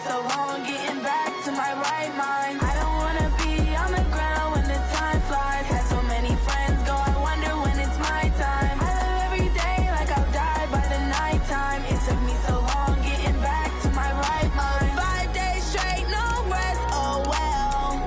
so long getting back to my right mind. I don't wanna be on the ground when the time flies. Had so many friends go, I wonder when it's my time. I live every day like I'll die by the nighttime. It took me so long getting back to my right mind. 5 days straight, no rest, oh well.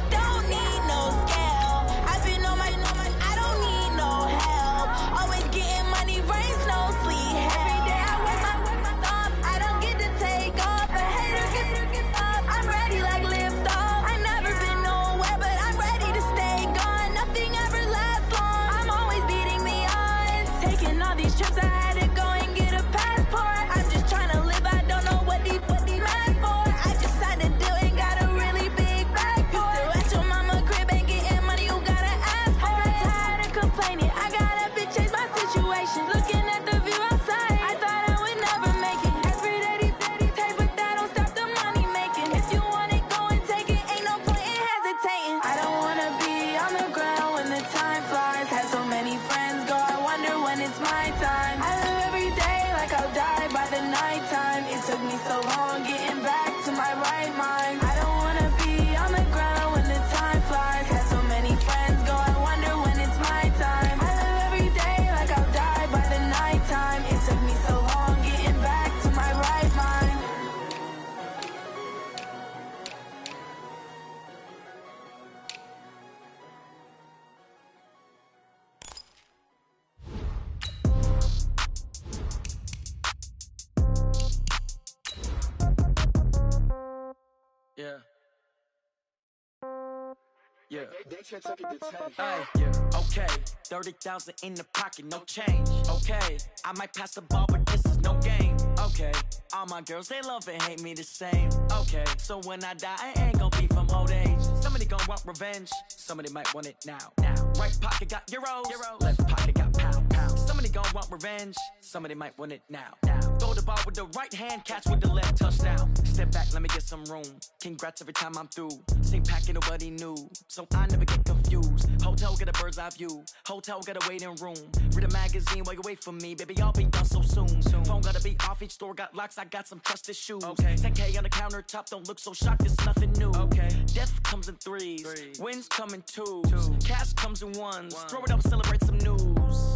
Don't need no scale. I've been on my, I don't need no help. Always getting money, rains, no sleep. Every day I work my thumb. I don't get to take off. A hater get up. I'm ready like lift off. I never been nowhere, but I'm ready to stay gone. Nothing ever lasts long. I'm always beating the odds. Taking all these trips, I had to go and get a passport. I'm just trying to live. I don't know what the mad for. I just signed a deal and got a really big bag for it. Still at your mama crib ain't getting money, you gotta ask for it. I'm tired of complaining. I gotta change my situation. Looking at the view outside, I thought I would never make it. Every day they pay, but that don't stop the money making. If you want it, go and take it. Ain't no point in hesitating. I don't wanna be on the ground when the time flies. Had so many friends go, I wonder when it's my time. I live every day like I'll die by the nighttime. It took me so long getting back to my right mind. I don't wanna be on the ground when the time flies. Had so many friends go, I wonder when it's my time. I live every day like I'll die by the nighttime. It took me so long getting back to my right mind. Yeah. Yeah. They can't take it to 10. Hey, yeah. Okay. 30,000 in the pocket, no change. Okay. I might pass the ball, but this is no game. Okay. All my girls, they love and hate me the same. Okay. So when I die, I ain't gon' be from old age. Somebody gon' want revenge. Somebody might want it now. Right pocket got euros. Left pocket got pound. Somebody gon' want revenge. Somebody might want it now. Throw the ball with the right hand, catch with the left, touchdown. Step back, let me get some room. Congrats every time I'm through. Same packet, nobody knew, so I never get confused. Hotel got a bird's eye view. Hotel got a waiting room. Read a magazine while you wait for me, baby. I'll be done so soon. Phone gotta be off. Each store got locks. I got some trusted shoes. 10K on the countertop. Don't look so shocked. It's nothing new. Death comes in threes. Wins come in twos. Cash comes in ones. Throw it up, celebrate some news.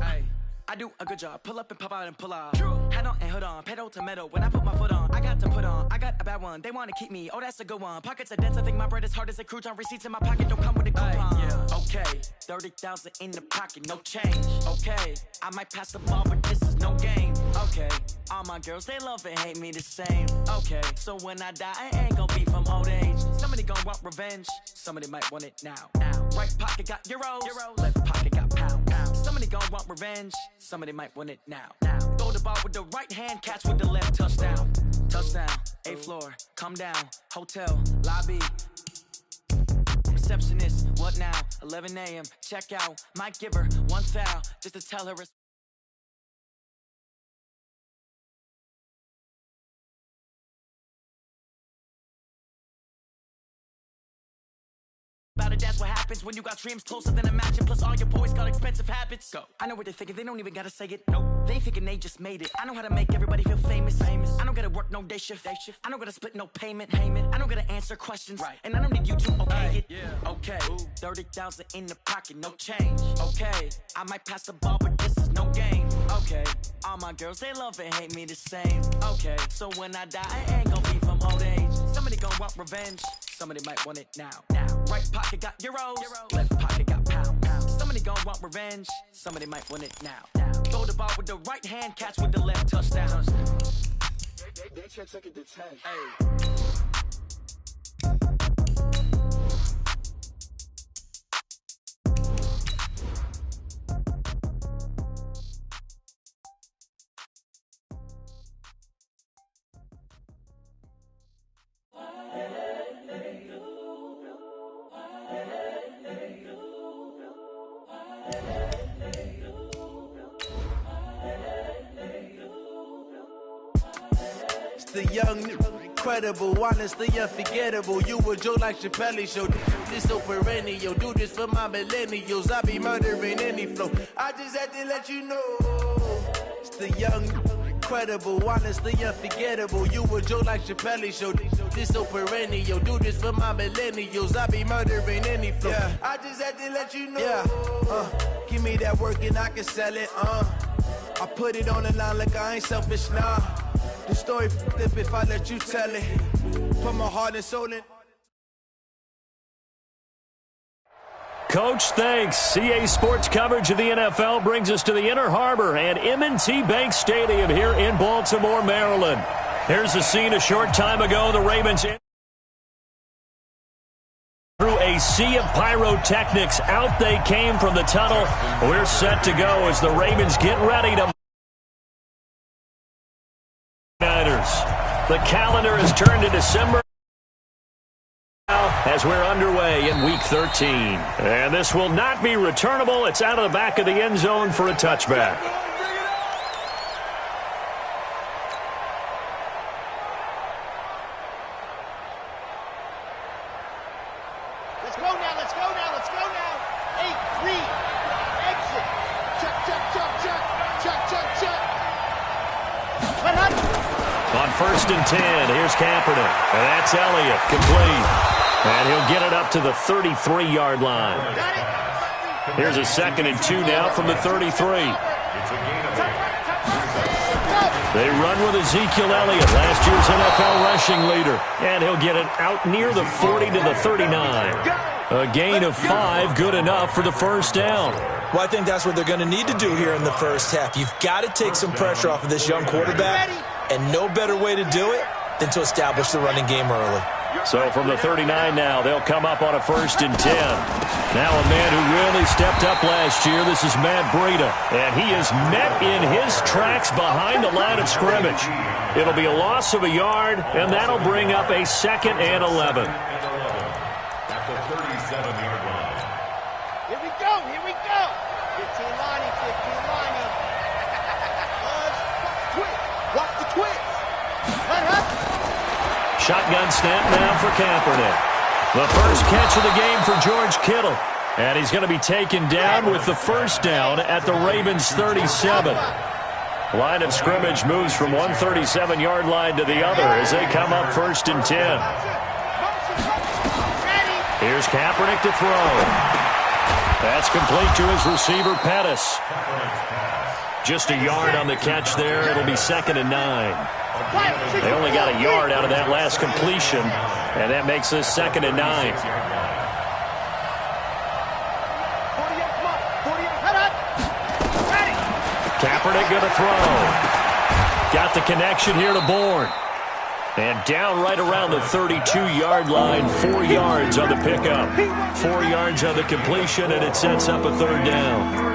I do a good job. Pull up and pop out and pull out. Hat on and hood on. Pedal to metal. When I put my foot on, I got to put on. I got a bad one. They want to keep me. Oh, that's a good one. Pockets are dense. I think my bread is hard as a crouton. Receipts in my pocket don't come with a coupon. Okay. 30,000 in the pocket. No change. Okay. I might pass the ball, but this is no game. Okay. All my girls, they love and hate me the same. Okay. So when I die, I ain't gon' be from old age. Somebody gon' want revenge. Somebody might want it now. Right pocket got euros. Left pocket got pound. Somebody gon' want revenge. Somebody might want it now. Throw the ball with the right hand, catch with the left, touchdown. Touchdown, 8th floor, come down, hotel, lobby. Receptionist, what now? 11 a.m., check out. Might give her one foul, just to tell her it's about it, that's what happens when you got dreams closer than imagine. Plus all your boys got expensive habits. Go. I know what they're thinking, they don't even gotta say it. Nope. They thinking they just made it. I know how to make everybody feel famous. I don't gotta work no day shift. I don't gotta split no payment. I don't gotta answer questions. And I don't need you to okay it. Okay. 30,000 in the pocket, no change. Okay. I might pass the ball, but this is no game. Okay. All my girls, they love and hate me the same. Okay. So when I die, I ain't gon' be from old age. Somebody gon' want revenge. Somebody might want it now. Right pocket got euros. Left pocket got pound. Somebody gon' want revenge. Somebody might want it now. Throw the ball with the right hand, catch with the left, touchdown. They can't take it to 10. The young, incredible, honestly unforgettable. You a Joe like Chappelle show. This so perennial. Do this for my millennials. I be murdering any flow. I just had to let you know. It's the young, incredible, honestly unforgettable. You a joke like Chappelle Show. This so perennial. Do this for my millennials. I be murdering any flow. Yeah. I just had to let you know. Yeah. Give me that work and I can sell it. I put it on the line like I ain't selfish, nah. The story flip if I let you tell it. Put my heart and soul in. Coach, thanks. CA Sports coverage of the NFL brings us to the Inner Harbor and M&T Bank Stadium here in Baltimore, Maryland. Here's the scene a short time ago. The Ravens through a sea of pyrotechnics. Out they came from the tunnel. We're set to go as the Ravens get ready to The calendar has turned to December as we're underway in Week 13. And this will not be returnable. It's out of the back of the end zone for a touchback. Let's go now, let's go now, let's go now. 8-3, exit. Chuck, chuck, chuck, chuck, chuck, chuck, chuck. On 1st and 10, here's Kaepernick. And that's Elliott, complete. And he'll get it up to the 33-yard line. Here's a 2nd and 2 now from the 33. They run with Ezekiel Elliott, last year's NFL rushing leader. And he'll get it out near the 40 to the 39. A gain of 5, good enough for the first down. Well, I think that's what they're going to need to do here in the first half. You've got to take some pressure off of this young quarterback, and no better way to do it than to establish the running game early. So from the 39 now, they'll come up on a 1st and 10. Now a man who really stepped up last year, this is Matt Breida. And he is met in his tracks behind the line of scrimmage. It'll be a loss of a yard, and that'll bring up a 2nd and 11. At the 37-yard line. Here we go, here we go. 15 Lonnie, 15 Lonnie. Twitch, watch the twitch. Shotgun snap now for Kaepernick. The first catch of the game for George Kittle. And he's going to be taken down with the first down at the Ravens' 37. Line of scrimmage moves from one 37-yard line to the other as they come up 1st and 10. Here's Kaepernick to throw. That's complete to his receiver, Pettis. Just a yard on the catch there. It'll be 2nd and 9. They only got a yard out of that last completion, and that makes this 2nd and 9. Kaepernick going to throw. Got the connection here to Bourne. And down right around the 32-yard line, 4 yards on the pickup. 4 yards on the completion, and it sets up a 3rd down.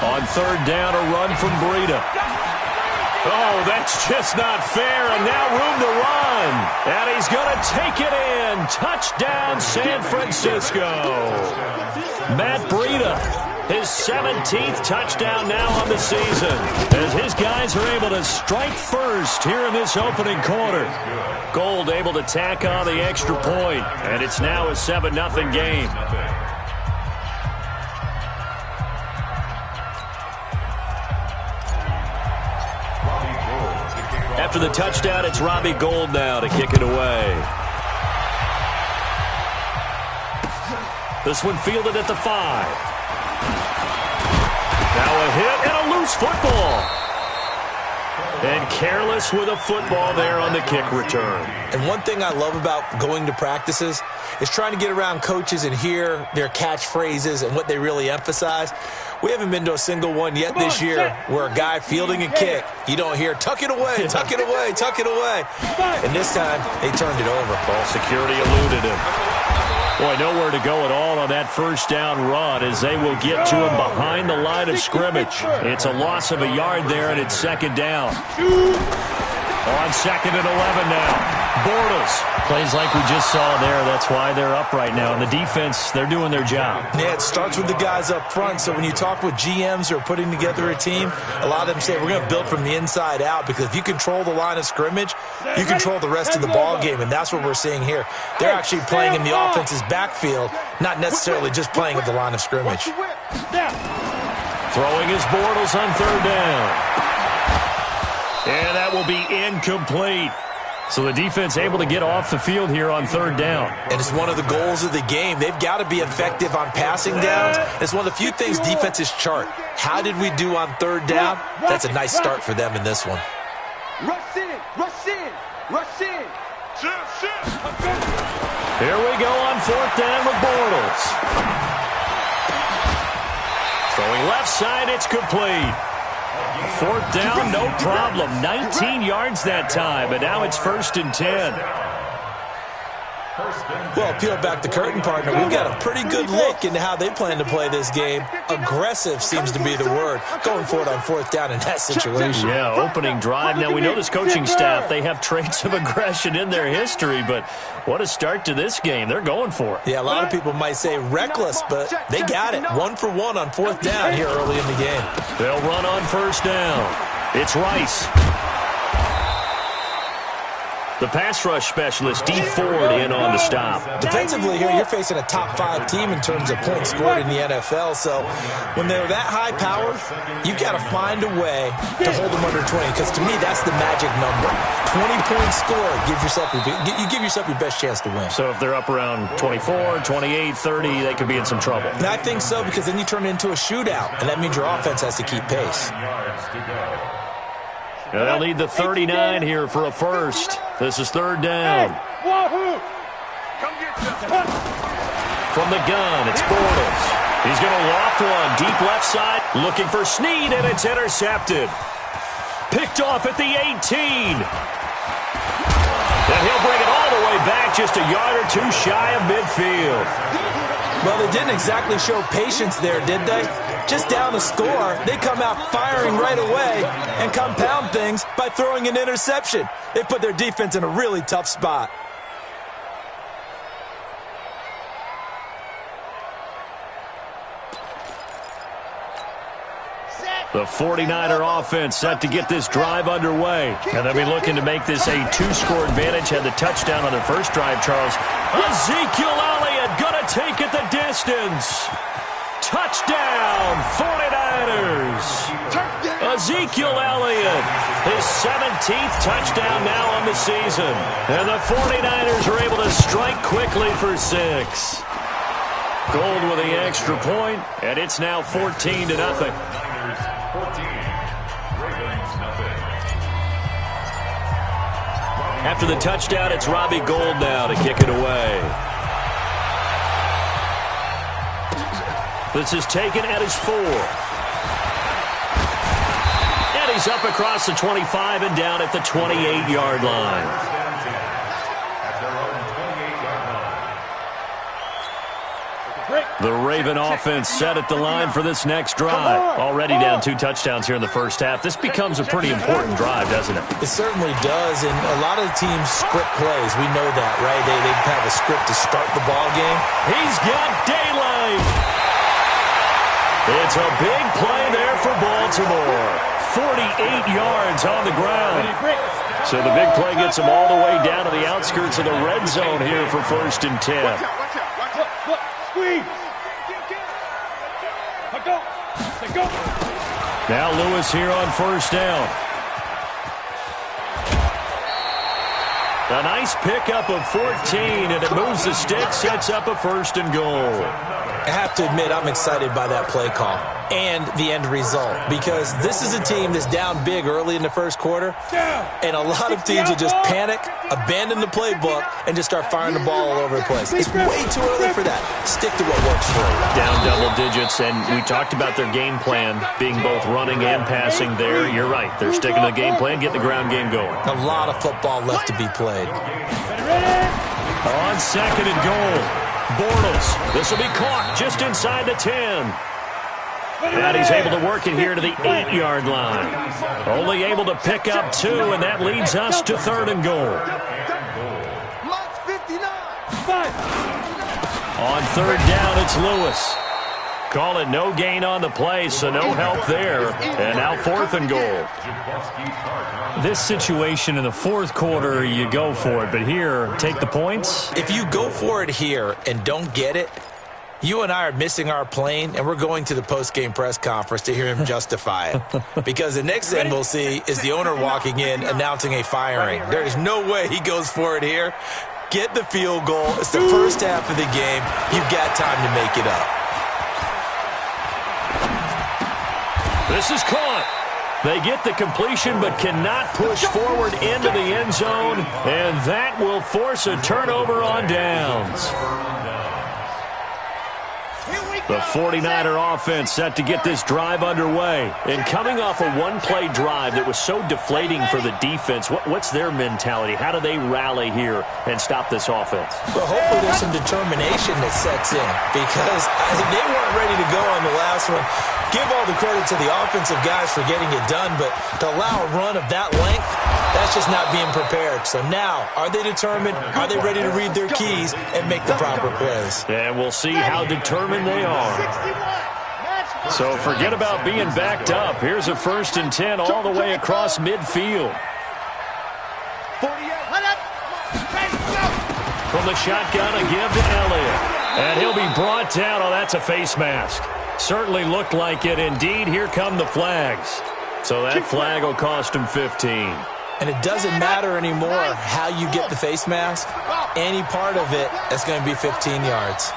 On 3rd down, a run from Breida. Oh, that's just not fair, and now room to run. And he's going to take it in. Touchdown, San Francisco. Matt Breida, his 17th touchdown now on the season, as his guys are able to strike first here in this opening quarter. Gold able to tack on the extra point, and it's now a 7-0 game. After the touchdown, it's Robbie Gould now to kick it away. This one fielded at the 5. Now a hit and a loose football. And careless with a football there on the kick return. And one thing I love about going to practices is trying to get around coaches and hear their catchphrases and what they really emphasize. We haven't been to a single one yet this year where a guy fielding a kick, you don't hear, tuck it away, tuck it away, tuck it away. And this time, they turned it over. Ball security eluded him. Boy, nowhere to go at all on that first down run as they will get to him behind the line of scrimmage. It's a loss of a yard there, and it's 2nd down. On 2nd and 11 now. Bortles plays like we just saw there. That's why they're up right now. And the defense, they're doing their job. Yeah, it starts with the guys up front. So when you talk with GMs who are putting together a team, a lot of them say we're going to build from the inside out, because if you control the line of scrimmage, you control the rest of the ball game, and that's what we're seeing here. They're actually playing in the offense's backfield, not necessarily just playing at the line of scrimmage. Throwing his Bortles on third down. And that will be incomplete. So the defense able to get off the field here on third down. And it's one of the goals of the game. They've got to be effective on passing downs. It's one of the few things defenses chart. How did we do on third down? That's a nice start for them in this one. Rush in, rush in, rush in. Here we go on fourth down with Bortles. Throwing left side, it's complete. Fourth down, no problem. 19 yards that time, and now it's 1st and 10. Well, peel back the curtain, partner. We've got a pretty good look into how they plan to play this game. Aggressive seems to be the word. Going for it on fourth down in that situation. Yeah, opening drive. Now, we know this coaching staff, they have traits of aggression in their history, but what a start to this game. They're going for it. Yeah, a lot of people might say reckless, but they got it. 1 for 1 on fourth down here early in the game. They'll run on first down. It's Rice. The pass rush specialist, D. Ford, in on the stop. Defensively here, you're facing a top-5 team in terms of points scored in the NFL. So when they're that high power, you've got to find a way to hold them under 20. Because to me, that's the magic number. 20-point score, you give yourself your best chance to win. So if they're up around 24, 28, 30, they could be in some trouble. And I think so, because then you turn it into a shootout, and that means your offense has to keep pace. They'll need the 39 here for a first. This is third down. From the gun, it's Bortles. He's going to loft one deep left side, looking for Snead, and it's intercepted. Picked off at the 18. And he'll bring it all the way back, just a yard or two shy of midfield. Well, they didn't exactly show patience there, did they? Just down the score, they come out firing right away and compound things by throwing an interception. They put their defense in a really tough spot. The 49er offense set to get this drive underway. And they'll be looking to make this a 2-score advantage. Had the touchdown on their first drive, Charles. Ezekiel Elliott going to take it the distance. Touchdown, 49ers. Ezekiel Elliott, his 17th touchdown now on the season. And the 49ers are able to strike quickly for 6. Gold with the extra point, and it's now 14-0. After the touchdown, it's Robbie Gould now to kick it away. This is taken at his 4. And he's up across the 25 and down at the 28-yard line. The Raven offense set at the line for this next drive. Already down 2 touchdowns here in the first half. This becomes a pretty important drive, doesn't it? It certainly does, and a lot of the teams script plays. We know that, right? They have a script to start the ball game. He's got daylight. It's a big play there for Baltimore. 48 yards on the ground. So the big play gets them all the way down to the outskirts of the red zone here for 1st and 10. Look, squeeze. Go. Now Lewis here on first down. A nice pickup of 14, and it moves the stick, sets up a 1st and goal. I have to admit, I'm excited by that play call and the end result, because this is a team that's down big early in the first quarter, and a lot of teams will just panic, abandon the playbook, and just start firing the ball all over the place. It's way too early for that. Stick to what works for you. Down double digits, and we talked about their game plan being both running and passing there. You're right. They're sticking to the game plan, getting the ground game going. A lot of football left to be played. On 2nd and goal, Bortles. This will be caught just inside the 10. And he's able to work it here to the 8-yard line. Only able to pick up 2, and that leads us to 3rd and goal. On third down, it's Lewis. Call it no gain on the play, so no help there. And now 4th and goal. This situation in the fourth quarter, you go for it. But here, take the points. If you go for it here and don't get it, you and I are missing our plane, and we're going to the post-game press conference to hear him justify it. Because the next thing we'll see is the owner walking in announcing a firing. There is no way he goes for it here. Get the field goal. It's the first half of the game. You've got time to make it up. This is caught. They get the completion but cannot push forward into the end zone, and that will force a turnover on downs. The 49er offense set to get this drive underway. And coming off a one-play drive that was so deflating for the defense, what's their mentality? How do they rally here and stop this offense? Well, hopefully there's some determination that sets in, because they weren't ready to go on the last one. Give all the credit to the offensive guys for getting it done, but to allow a run of that length, that's just not being prepared. So now, are they determined? Are they ready to read their keys and make the proper plays? And we'll see how determined they are. So forget about being backed up. Here's a 1st and 10 all the way across midfield. From the shotgun, a give to Elliott. And he'll be brought down. Oh, that's a face mask. Certainly looked like it. Indeed, here come the flags. So that flag will cost him 15. And it doesn't matter anymore how you get the face mask. Any part of it, that's going to be 15 yards.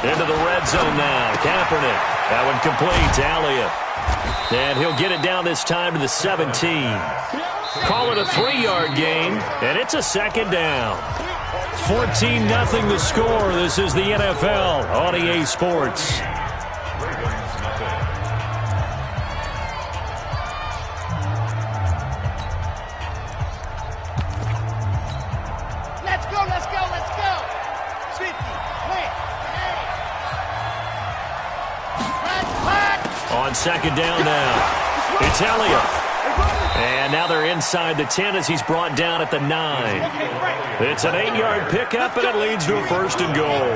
Into the red zone now. Kaepernick. That one complete to Elliott. And he'll get it down this time to the 17. Call it a 3-yard gain, and it's a 2nd down. 14-0 the score. This is the NFL on EA Sports. Let's go, let's go, let's go. 50, On 2nd down now, it's Elliott. And now they're inside the 10 as he's brought down at the 9. It's an 8-yard pickup, and it leads to a 1st and goal.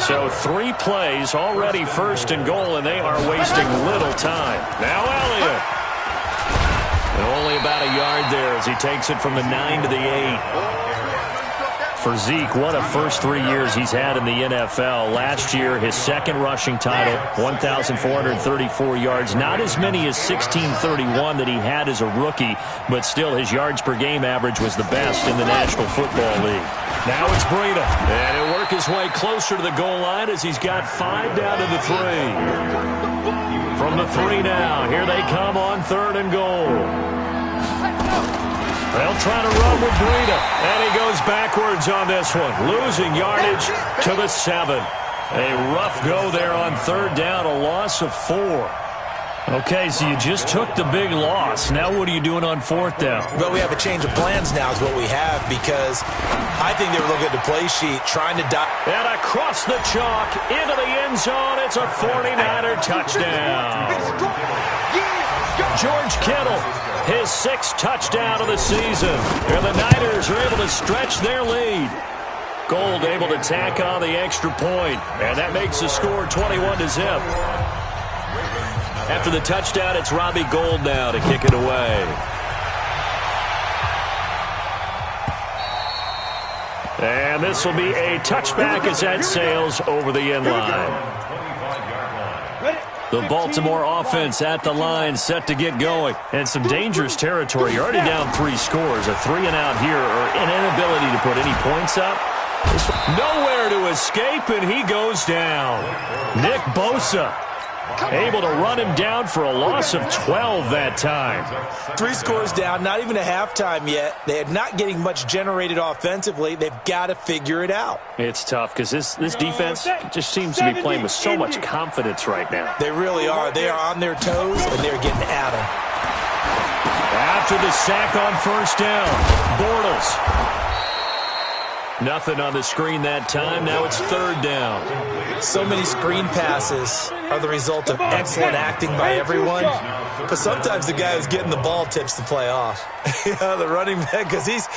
So 3 plays already 1st and goal, and they are wasting little time. Now Elliott. And only about a yard there as he takes it from the 9 to the 8. For Zeke, what a first 3 years he's had in the NFL. Last year, his 2nd rushing title, 1,434 yards. Not as many as 1,631 that he had as a rookie, but still his yards per game average was the best in the National Football League. Now it's Breida, and he'll work his way closer to the goal line as he's got 5 down to the 3. From the 3 now, here they come on 3rd and goal. They'll try to run with Breida, and he goes backwards on this one, losing yardage to the 7. A rough go there on 3rd down, a loss of 4. Okay, so you just took the big loss. Now what are you doing on 4th down? Well, we have a change of plans now is what we have, because I think they were looking at the play sheet, trying to and across the chalk, into the end zone, it's a 49er touchdown. George Kittle, his 6th touchdown of the season. And the Niners are able to stretch their lead. Gold able to tack on the extra point, and that makes the score 21-0. After the touchdown, it's Robbie Gould now to kick it away. And this will be a touchback as that sails over the end line. The Baltimore offense at the line, set to get going. And some dangerous territory. You're already down 3 scores. A 3-and-out here, or an inability to put any points up. Nowhere to escape, and he goes down. Nick Bosa able to run him down for a loss of 12 that time. 3 scores down, not even a halftime yet. They are not getting much generated offensively. They've got to figure it out. It's tough because this defense just seems to be playing with so much confidence right now. They really are. They are on their toes, and they're getting at them. After the sack on 1st down, Bortles. Nothing on the screen that time. Now it's third down. So many screen passes are the result of excellent acting by everyone. But sometimes the guy who's getting the ball tips the play off. The running back, because he's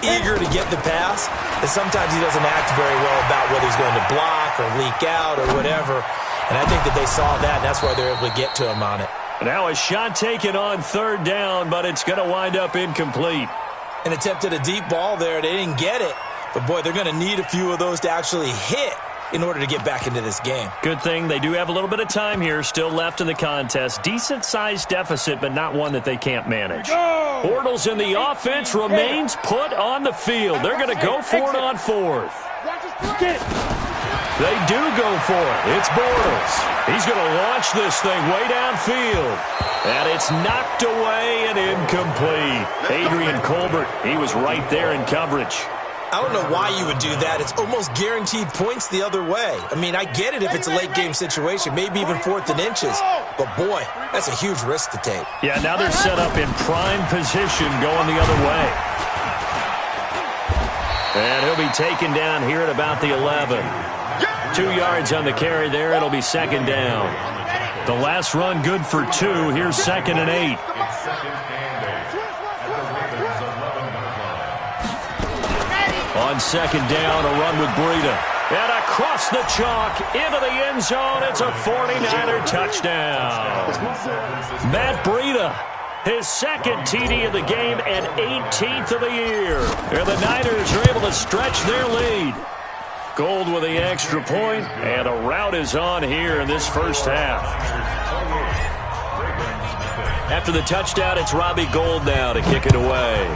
eager to get the pass, and sometimes he doesn't act very well about whether he's going to block or leak out or whatever. And I think that they saw that, and that's why they're able to get to him on it. Now a shot taken on third down, but it's going to wind up incomplete. And attempted a deep ball there. They didn't get it. But, boy, they're going to need a few of those to actually hit in order to get back into this game. Good thing they do have a little bit of time here still left in the contest. Decent-sized deficit, but not one that they can't manage. Bortles in the offense remains put on the field. They're going to go for it on fourth. They do go for it. It's Bortles. He's going to launch this thing way downfield. And it's knocked away and incomplete. Adrian Colbert, he was right there in coverage. I don't know why you would do that. It's almost guaranteed points the other way. I mean, I get it if it's a late-game situation, maybe even 4th and inches. But, boy, that's a huge risk to take. Yeah, now they're set up in prime position going the other way. And he'll be taken down here at about the 11. 2 yards on the carry there. It'll be second down. The last run good for 2. Here's 2nd and 8. On second down, a run with Breida. And across the chalk, into the end zone. It's a 49er touchdown. Matt Breida, his second TD of the game and 18th of the year. And the Niners are able to stretch their lead. Gold with the extra point, and a rout is on here in this first half. After the touchdown, it's Robbie Gould now to kick it away.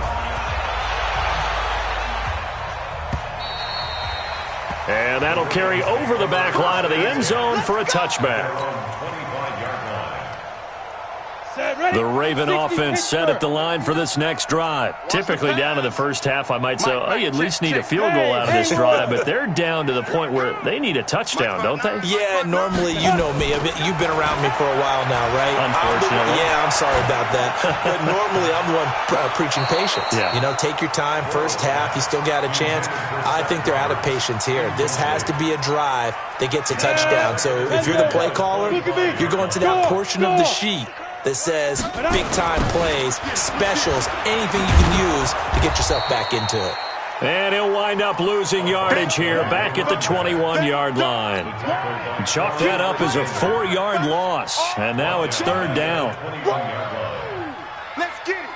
And that'll carry over the back line of the end zone for a touchback. The Raven offense set at the line for this next drive. Typically down to the first half, I might say, oh, you at least need a field goal out of this drive, but they're down to the point where they need a touchdown, don't they? Yeah, normally, you know me. You've been around me for a while now, right? Unfortunately. I'm sorry about that. But normally, I'm the one preaching patience. Yeah. You know, take your time. First half, you still got a chance. I think they're out of patience here. This has to be a drive that gets a touchdown. So if you're the play caller, you're going to that portion of the sheet that says big-time plays, specials, anything you can use to get yourself back into it. And he'll wind up losing yardage here back at the 21-yard line. Chalk that up as a 4-yard loss, and now it's third down. Let's get it.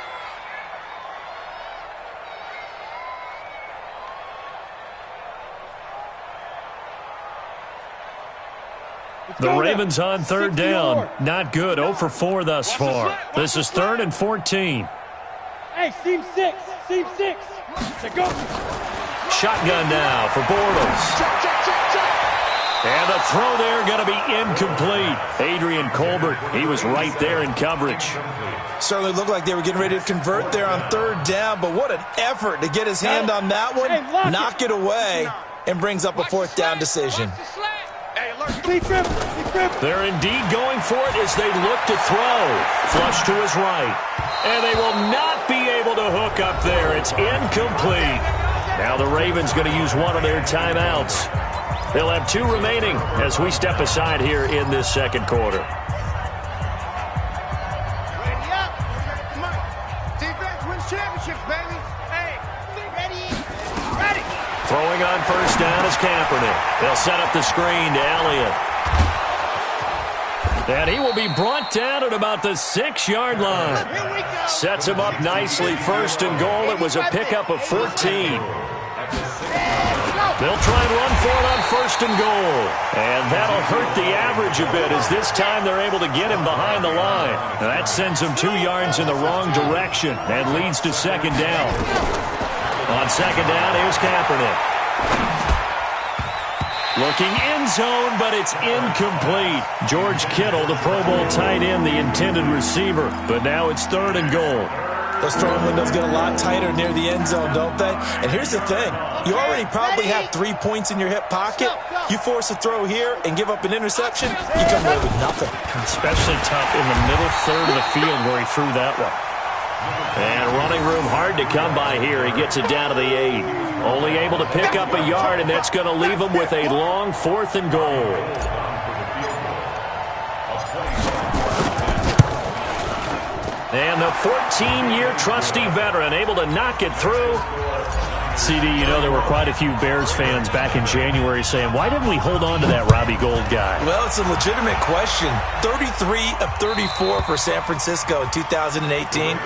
The Ravens on third down. Not good. 0 for 4 thus far. This is 3rd and 14. Hey, seam 6. Seam 6. To go. Shotgun now for Bortles. And the throw there going to be incomplete. Adrian Colbert, he was right there in coverage. Certainly looked like they were getting ready to convert there on third down, but what an effort to get his hand on that one, knock it away, and brings up a 4th down decision. They're indeed going for it as they look to throw. Flush to his right. And they will not be able to hook up there. It's incomplete. Now the Ravens going to use one of their timeouts. They'll have 2 remaining as we step aside here in this second quarter. Ready up. Come on. Defense wins championships, baby. Hey, ready. Throwing on first down is Kaepernick. They'll set up the screen to Elliott. And he will be brought down at about the 6-yard line. Sets him up nicely. 1st and goal. It was a pickup of 14. They'll try and run for it on 1st and goal. And that'll hurt the average a bit as this time they're able to get him behind the line. Now that sends him 2 yards in the wrong direction and leads to second down. On second down, here's Kaepernick. Looking end zone, but it's incomplete. George Kittle, the Pro Bowl tight end, the intended receiver. But now it's 3rd and goal. Those throwing windows get a lot tighter near the end zone, don't they? And here's the thing. You already probably have 3 points in your hip pocket. You force a throw here and give up an interception, you come away with nothing. Especially tough in the middle third of the field where he threw that one. And running room hard to come by here. He gets it down to the 8. Only able to pick up a yard, and that's going to leave him with a long 4th and goal. And the 14-year trusty veteran able to knock it through. CD, you know there were quite a few Bears fans back in January saying, why didn't we hold on to that Robbie Gould guy? Well, it's a legitimate question. 33 of 34 for San Francisco in 2018.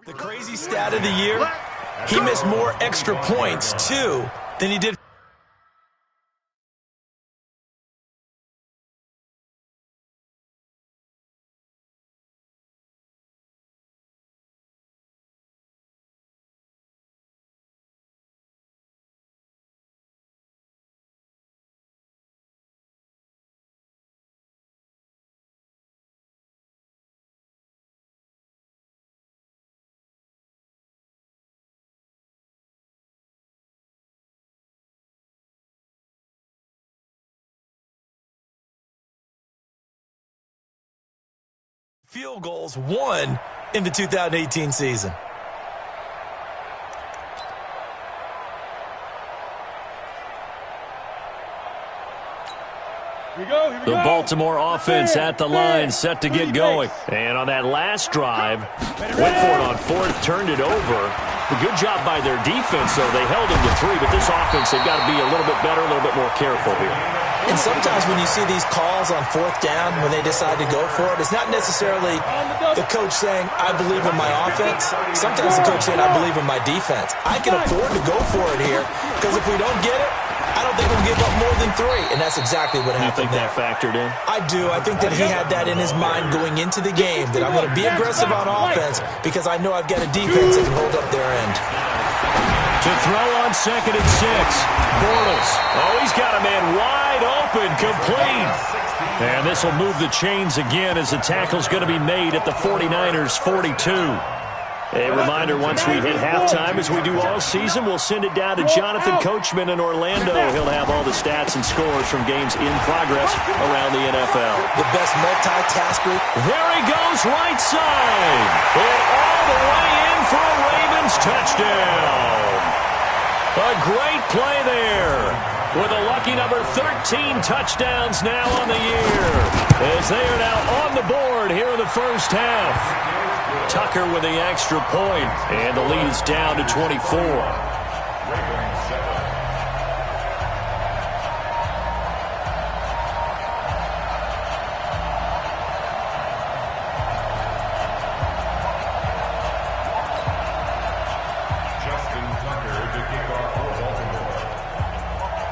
The crazy stat of the year, he missed more extra points, too, than he did. Field goals won in the 2018 season. The Baltimore offense at the line, set to get going. And on that last drive, went for it on 4th, turned it over. A good job by their defense, though. They held him to 3, but this offense, they've got to be a little bit better, a little bit more careful here. And sometimes when you see these calls on 4th down, when they decide to go for it, it's not necessarily the coach saying, I believe in my offense. Sometimes the coach saying, I believe in my defense. I can afford to go for it here, because if we don't get it, I don't think we'll give up more than 3. And that's exactly what happened. You think that factored in? I do. I think that he had that in his mind going into the game, that I'm going to be aggressive on offense because I know I've got a defense that can hold up their end. To throw on 2nd and 6. Bortles. Oh, he's got a man wide open, complete. And this will move the chains again as the tackle's going to be made at the 49ers' 42. A reminder, once we hit halftime, as we do all season, we'll send it down to Jonathan Coachman in Orlando. He'll have all the stats and scores from games in progress around the NFL. The best multitasker. There he goes, right side. And all the way in for a Ravens touchdown. A great play there, with a lucky number 13 touchdowns now on the year, as they are now on the board here in the first half. Tucker with the extra point, and the lead is down to 24.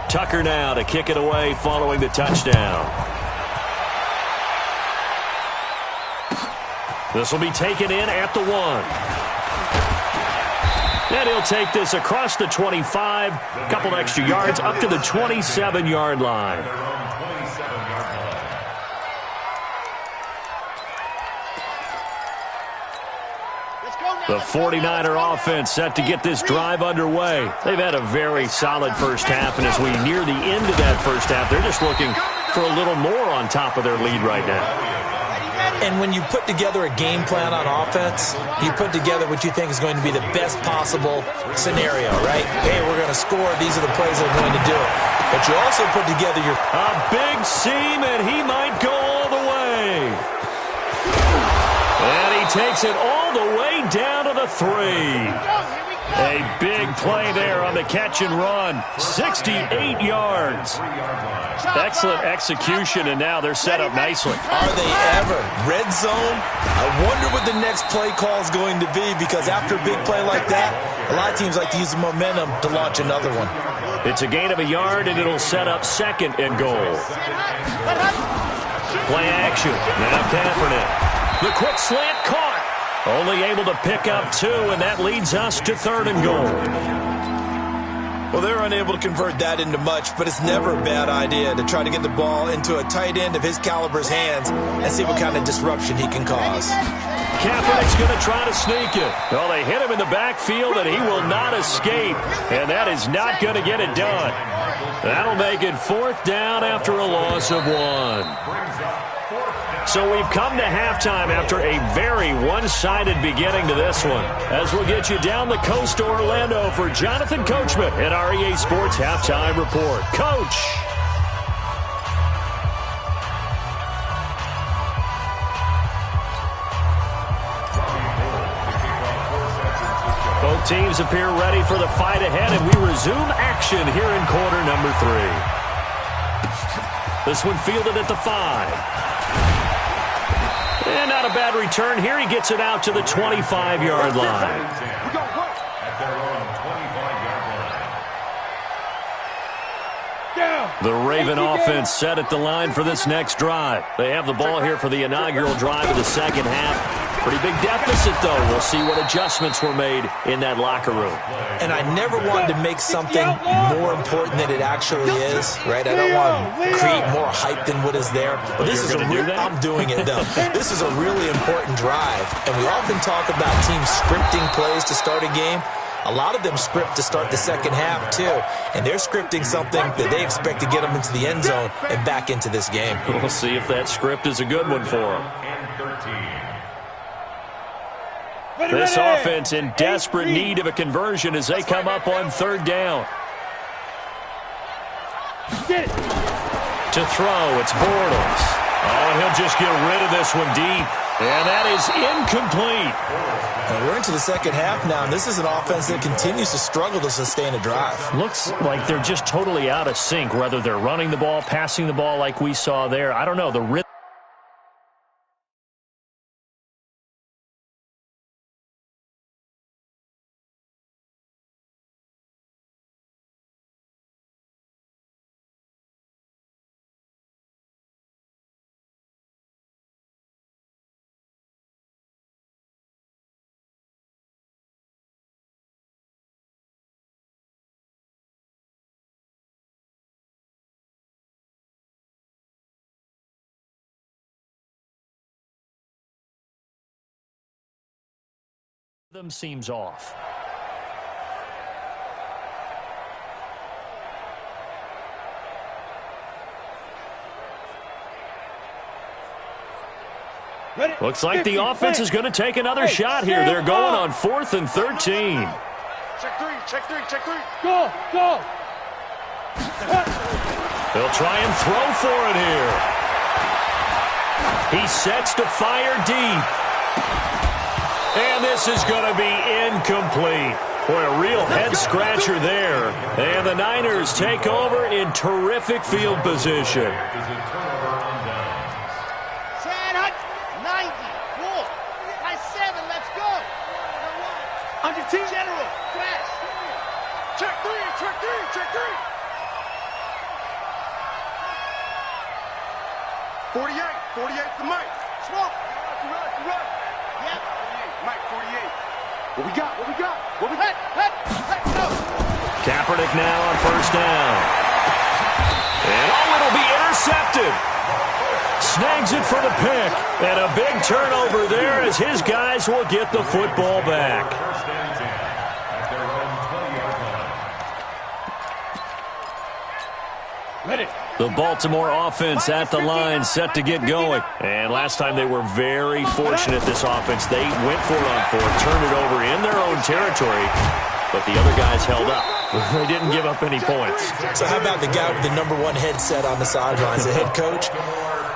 Tucker now to kick it away following the touchdown. This will be taken in at the 1. And he'll take this across the 25, a couple extra yards up to the 27-yard line. The 49er offense set to get this drive underway. They've had a very solid first half, and as we near the end of that first half, they're just looking for a little more on top of their lead right now. And when you put together a game plan on offense, you put together what you think is going to be the best possible scenario, right? Hey, we're going to score. These are the plays that are going to do it. But you also put together your... A big seam, and he might go all the way. And he takes it all the way down to the 3. A big play there on the catch and run. 68 yards. Excellent execution, and now they're set up nicely. Are they ever? Red zone? I wonder what the next play call is going to be, because after a big play like that, a lot of teams like to use the momentum to launch another one. It's a gain of a yard, and it'll set up 2nd and goal. Play action. Now Kaepernick. The quick slant caught. Only able to pick up 2, and that leads us to 3rd and goal. Well, they're unable to convert that into much, but it's never a bad idea to try to get the ball into a tight end of his caliber's hands and see what kind of disruption he can cause. Kaepernick's going to try to sneak it. Well, they hit him in the backfield, and he will not escape, and that is not going to get it done. That'll make it 4th down after a loss of 1. So we've come to halftime after a very one-sided beginning to this one, as we'll get you down the coast to Orlando for Jonathan Coachman at our EA Sports Halftime Report. Coach! Both teams appear ready for the fight ahead, and we resume action here in quarter number 3. This one fielded at the 5. And not a bad return here. He gets it out to the 25-yard line. The Raven offense set at the line for this next drive. They have the ball here for the inaugural drive of the second half. Pretty big deficit, though. We'll see what adjustments were made in that locker room. And I never wanted to make something more important than it actually is, right? I don't want to create more hype than what is there. But this is I'm doing it, though. This is a really important drive. And we often talk about teams scripting plays to start a game. A lot of them script to start the second half, too. And they're scripting something that they expect to get them into the end zone and back into this game. We'll see if that script is a good one for them. This offense in desperate need of a conversion as they come up on 3rd down. To throw, it's Bortles. Oh, and he'll just get rid of this one deep. And that is incomplete. And we're into the second half now, and this is an offense that continues to struggle to sustain a drive. Looks like they're just totally out of sync, whether they're running the ball, passing the ball like we saw there. I don't know. The rhythm. Seems off. Looks like the offense is going to take another shot here. They're going on 4th and 13. Check 3, check 3, check 3. Go, go. They'll try and throw for it here. He sets to fire deep. And this is going to be incomplete. Boy, a real head-scratcher there. And the Niners take over in terrific field position. 90, cool. Nice 7, let's go. Under team general, crash. Check 3, check 3, check 3. 48 for Mike. Smoke. Run. Yep. Mike, 48. What we got? Go. Kaepernick now on 1st down. And it'll be intercepted. Snags it for the pick. And a big turnover there as his guys will get the football back. The Baltimore offense at the line, set to get going. And last time they were very fortunate, this offense. They went for it on fourth, turned it over in their own territory, but the other guys held up. They didn't give up any points. So how about the guy with the #1 headset on the sidelines, the head coach?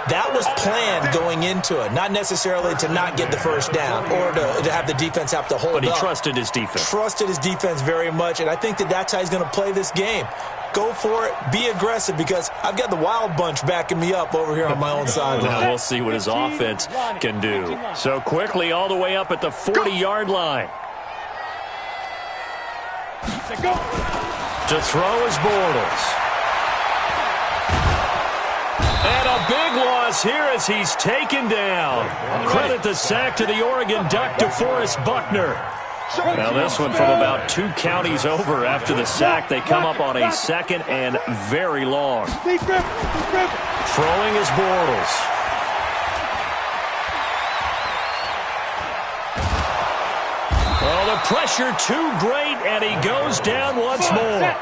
That was planned going into it, not necessarily to not get the first down or to have the defense have to hold up. But he trusted his defense. Trusted his defense very much, and I think that's how he's going to play this game. Go for it. Be aggressive, because I've got the wild bunch backing me up over here on my own sideline. Now we'll see what his offense can do. So quickly all the way up at the 40-yard line. To throw is Bortles. And a big loss here as he's taken down. Credit the sack to the Oregon Duck, DeForest Buckner. Now this one from about 2 counties over after the sack. They come up on a 2nd and very long. Throwing is Bortles. Oh, the pressure too great, and he goes down once more.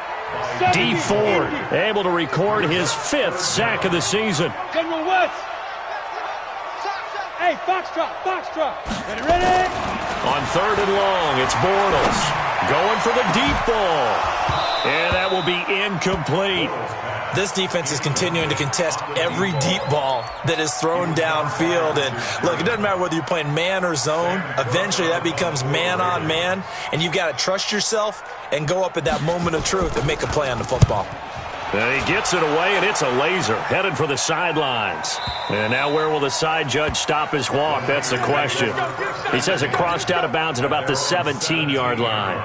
D. Ford able to record his 5th sack of the season. General West. Hey, foxtrot. Ready? On 3rd and long, it's Bortles going for the deep ball. And that will be incomplete. This defense is continuing to contest every deep ball that is thrown downfield. And look, it doesn't matter whether you're playing man or zone. Eventually that becomes man on man, and you've got to trust yourself and go up at that moment of truth and make a play on the football. And he gets it away, and it's a laser headed for the sidelines. And now where will the side judge stop his walk? That's the question. He says it crossed out of bounds at about the 17-yard line.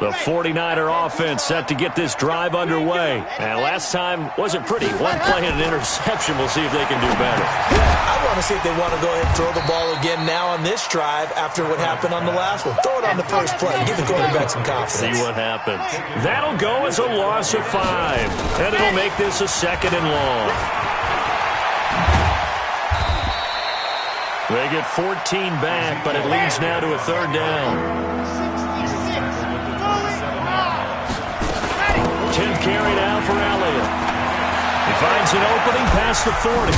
The 49er offense set to get this drive underway. And last time wasn't pretty. One play and an interception. We'll see if they can do better. I want to see if they want to go ahead and throw the ball again now on this drive after what happened on the last one. Throw it on the first play. Give the quarterback some confidence. See what happens. That'll go as a loss of 5. And it'll make this a 2nd and long. They get 14 back, but it leads now to a 3rd down. 10th carry now for Elliott. He finds an opening past the 40.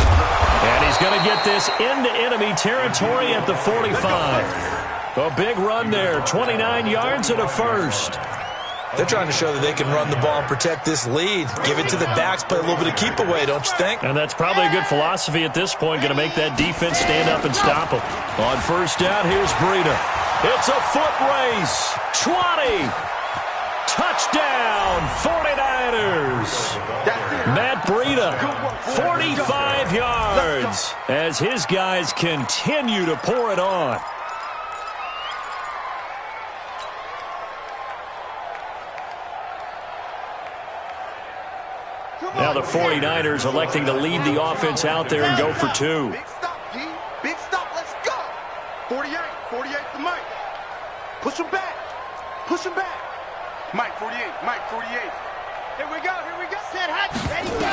And he's going to get this into enemy territory at the 45. A big run there, 29 yards and a 1st. They're trying to show that they can run the ball and protect this lead. Give it to the backs, play a little bit of keep away, don't you think? And that's probably a good philosophy at this point, going to make that defense stand up and stop them. On 1st down, here's Breida. It's a foot race. 20. Touchdown, 49ers. Matt Breida, 45 yards, as his guys continue to pour it on. Now the 49ers electing to lead the offense out there and go for 2. Big stop, D. Big stop. Let's go. 48 to Mike. Push him back. Mike 48. Here we go. Set hot. Ready, go.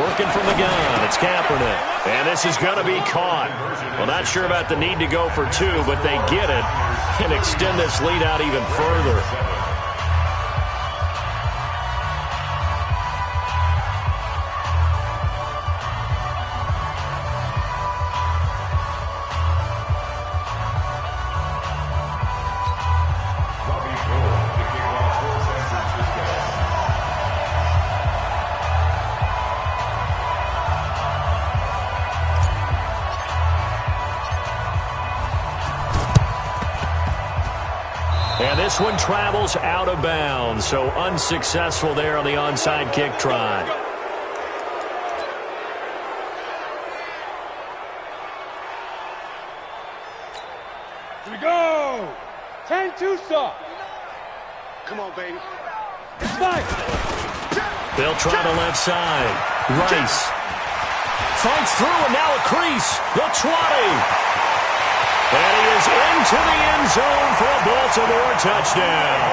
Working from the gun, it's Kaepernick. And this is going to be caught. Well, not sure about the need to go for 2, but they get it and extend this lead out even further. And this one travels out of bounds, so unsuccessful there on the onside kick try. Here we go. 10-2 stop. Come on, baby. Spike. They'll try the left side. Rice fights through, and now a crease. The 20. And he is into the end zone for a Baltimore touchdown.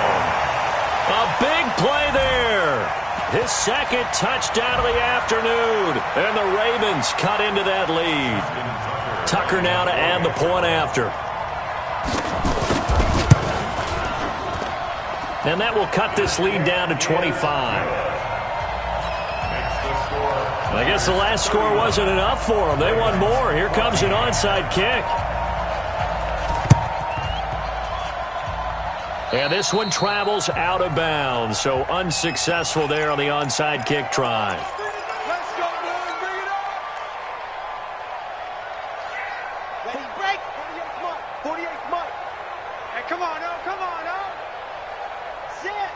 A big play there. His 2nd touchdown of the afternoon. And the Ravens cut into that lead. Tucker now to add the point after. And that will cut this lead down to 25. I guess the last score wasn't enough for them. They won more. Here comes an onside kick. And this one travels out of bounds, so unsuccessful there on the onside kick try. Let's go, man. Bring it up. Ready, break. 48th month. 48th month. Hey, come on, oh, come on, oh. Set.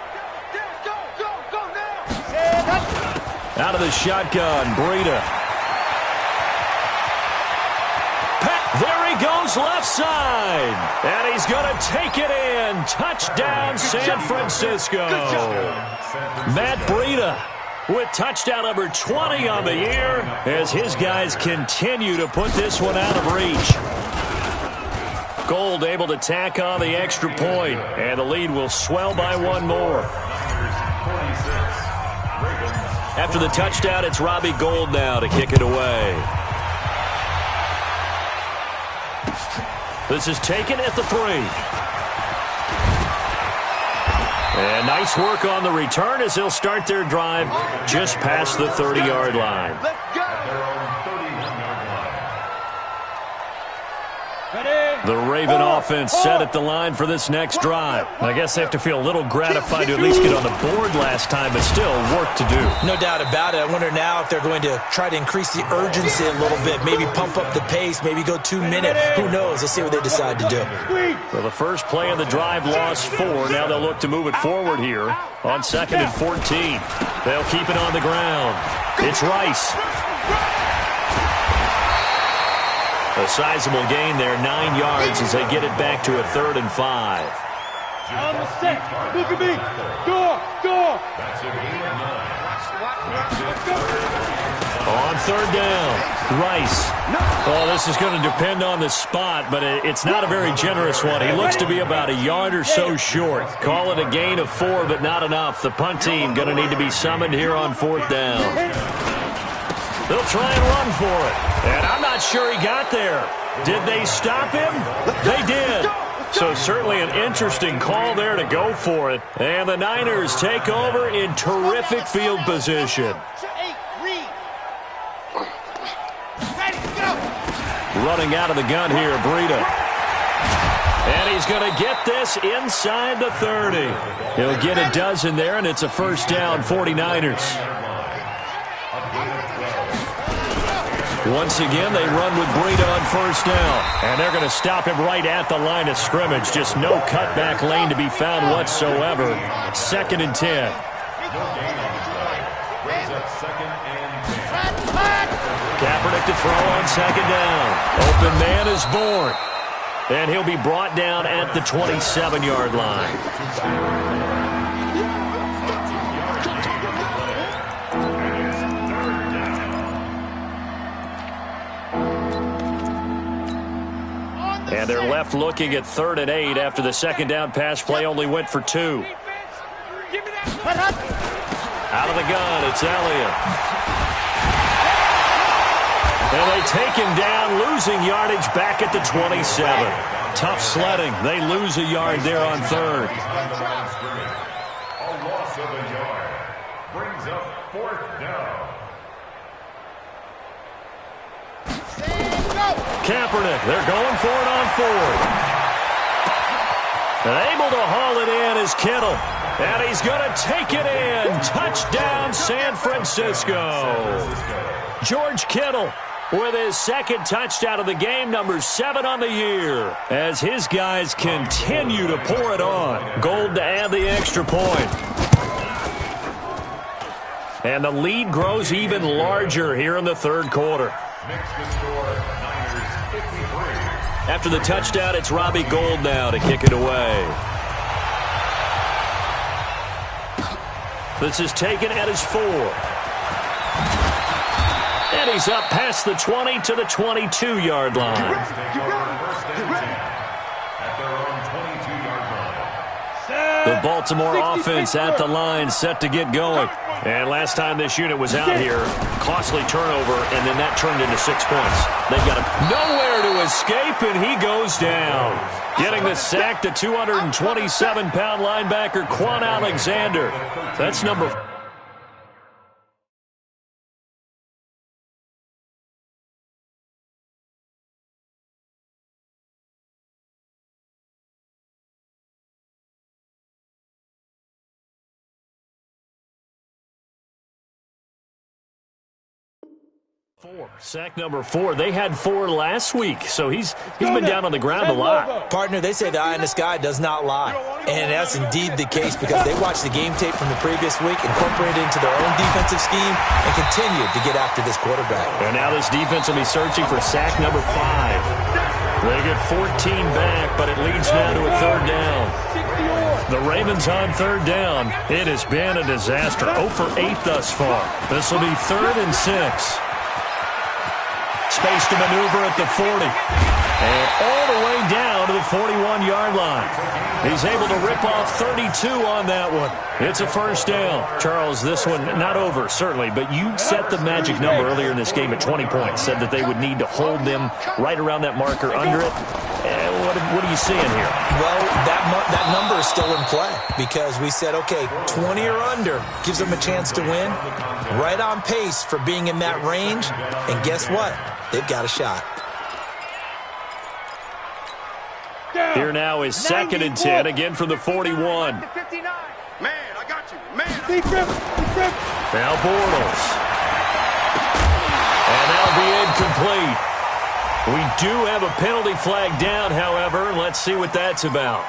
Go, go, go now. Set. Out of the shotgun, Breida. There he goes left side. And he's going to take it in. Touchdown, San Francisco. Matt Breida with touchdown number 20 on the year as his guys continue to put this one out of reach. Gold able to tack on the extra point, and the lead will swell by one more. After the touchdown, it's Robbie Gould now to kick it away. This is taken at the 3. And nice work on the return as they'll start their drive just past the 30-yard line. Let's go. The Raven offense set at the line for this next drive. I guess they have to feel a little gratified to at least get on the board last time, but still work to do. No doubt about it. I wonder now if they're going to try to increase the urgency a little bit, maybe pump up the pace, maybe go 2-minute. Who knows? Let's see what they decide to do. Well, the first play of the drive lost 4. Now they'll look to move it forward here on 2nd and 14. They'll keep it on the ground. It's Rice. A sizable gain there, 9 yards as they get it back to a 3rd and 5. I'm set. Look at me. Door. On 3rd down, Rice. Oh, this is going to depend on the spot, but it's not a very generous one. He looks to be about a yard or so short. Call it a gain of 4, but not enough. The punt team going to need to be summoned here on 4th down. They'll try and run for it. And I'm not sure he got there. Did they stop him? They did. So certainly an interesting call there to go for it. And the Niners take over in terrific field position. Running out of the gun here, Breida. And he's going to get this inside the 30. He'll get a dozen there, and it's a first down, 49ers. Once again, they run with Breida on 1st down. And they're going to stop him right at the line of scrimmage. Just no cutback lane to be found whatsoever. 2nd and 10. Kaepernick to throw on 2nd down. Open man is born. And he'll be brought down at the 27-yard line. And they're left looking at 3rd and 8 after the 2nd down pass play only went for 2. Out of the gun, it's Elliott. And they take him down, losing yardage back at the 27. Tough sledding. They lose a yard there on 3rd. A loss of a yard brings up 4th down. Kaepernick, they're going for it on 4th. And able to haul it in is Kittle. And he's going to take it in. Touchdown, San Francisco. George Kittle with his 2nd touchdown of the game, number 7 on the year, as his guys continue to pour it on. Gold to add the extra point. And the lead grows even larger here in the 3rd quarter. Makes the score Niners 53. After the touchdown, it's Robbie Gould now to kick it away. This is taken at his 4. And he's up past the 20 to the 22-yard line. The The Baltimore offense at the line, set to get going. And last time this unit was out here, costly turnover, and then that turned into 6 points. They've got nowhere to escape, and he goes down. Getting the sack, the 227-pound linebacker, Quan Alexander. That's number 4. Sack number 4. They had 4 last week, so he's been down on the ground a lot. Partner, they say the eye in the sky does not lie. And that's indeed the case because they watched the game tape from the previous week, incorporated it into their own defensive scheme, and continued to get after this quarterback. And now this defense will be searching for sack number 5. They get 14 back, but it leads now to a 3rd down. The Ravens on 3rd down. It has been a disaster. 0 for 8 thus far. This will be 3rd and 6. Space to maneuver at the 40. And all the way down to the 41-yard line. He's able to rip off 32 on that one. It's a 1st down. Charles, this one not over, certainly, but you set the magic number earlier in this game at 20 points. Said that they would need to hold them right around that marker under it. What are you seeing here? Well, that number is still in play because we said, okay, 20 or under gives them a chance to win. Right on pace for being in that range. And guess what? They've got a shot. Here now is 2nd and 10, again from the 41. Man, I got you. Man. Now Bortles. And that'll be incomplete. We do have a penalty flag down, however. Let's see what that's about.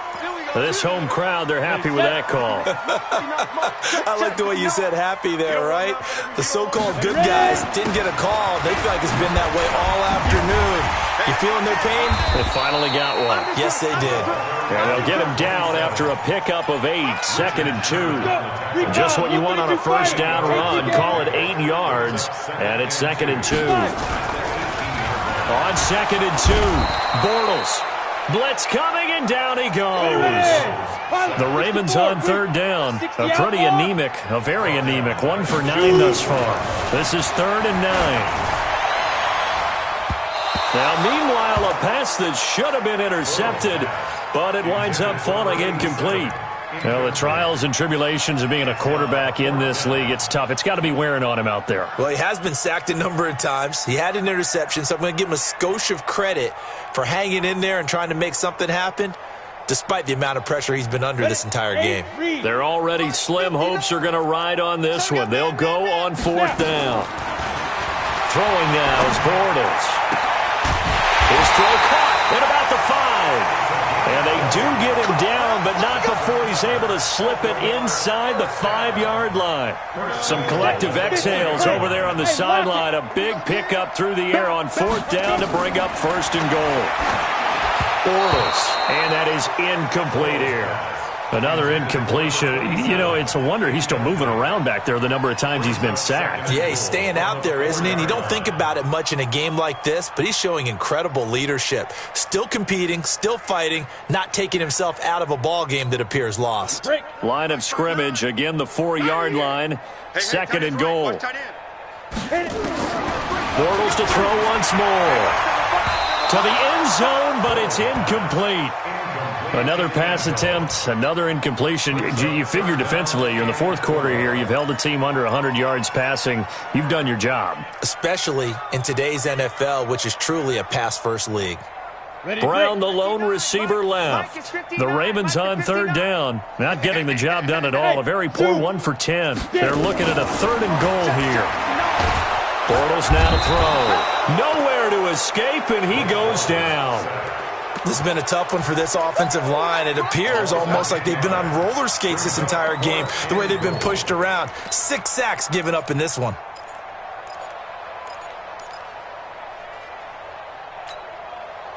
This home crowd, they're happy with that call. I like the way you said happy there, right? The so-called good guys didn't get a call. They feel like it's been that way all afternoon. You feeling their pain? They finally got one. Yes, they did. And they'll get him down after a pickup of 8, 2nd and 2. Just what you want on a 1st down run. Call it 8 yards, and it's 2nd and 2. On 2nd and 2, Bortles. Blitz coming, and down he goes. The Ravens on 3rd down. A pretty anemic, a very anemic. 1 for 9 thus far. This is 3rd and 9. Now, meanwhile, a pass that should have been intercepted, but it winds up falling incomplete. Well, the trials and tribulations of being a quarterback in this league, it's tough. It's got to be wearing on him out there. Well, he has been sacked a number of times. He had an interception, so I'm going to give him a skosh of credit for hanging in there and trying to make something happen, despite the amount of pressure he's been under this entire game. Their already slim hopes are going to ride on this one. They'll go on 4th down. Throwing now is Bortles. His throw caught at about the 5. And they do get him down, but not before he's able to slip it inside the 5-yard line. Some collective exhales over there on the sideline. A big pickup through the air on 4th down to bring up 1st and goal. Bortles, and that is incomplete here. Another incompletion. You know, it's a wonder he's still moving around back there the number of times he's been sacked. Yeah, he's staying out there, isn't he? And you don't think about it much in a game like this, but he's showing incredible leadership. Still competing, still fighting, not taking himself out of a ball game that appears lost. Line of scrimmage, again the 4-yard line. 2nd and goal. Bortles to throw once more. To the end zone, but it's incomplete. Another pass attempt, another incompletion. You figure defensively, you're in the 4th quarter here. You've held the team under 100 yards passing. You've done your job. Especially in today's NFL, which is truly a pass-first league. Brown, the lone receiver, left. The Ravens on 3rd down. Not getting the job done at all. A very poor 1 for 10. They're looking at a 3rd and goal here. Bortles now to throw. Nowhere to escape, and he goes down. This has been a tough one for this offensive line. It appears almost like they've been on roller skates this entire game, the way they've been pushed around. 6 sacks given up in this one.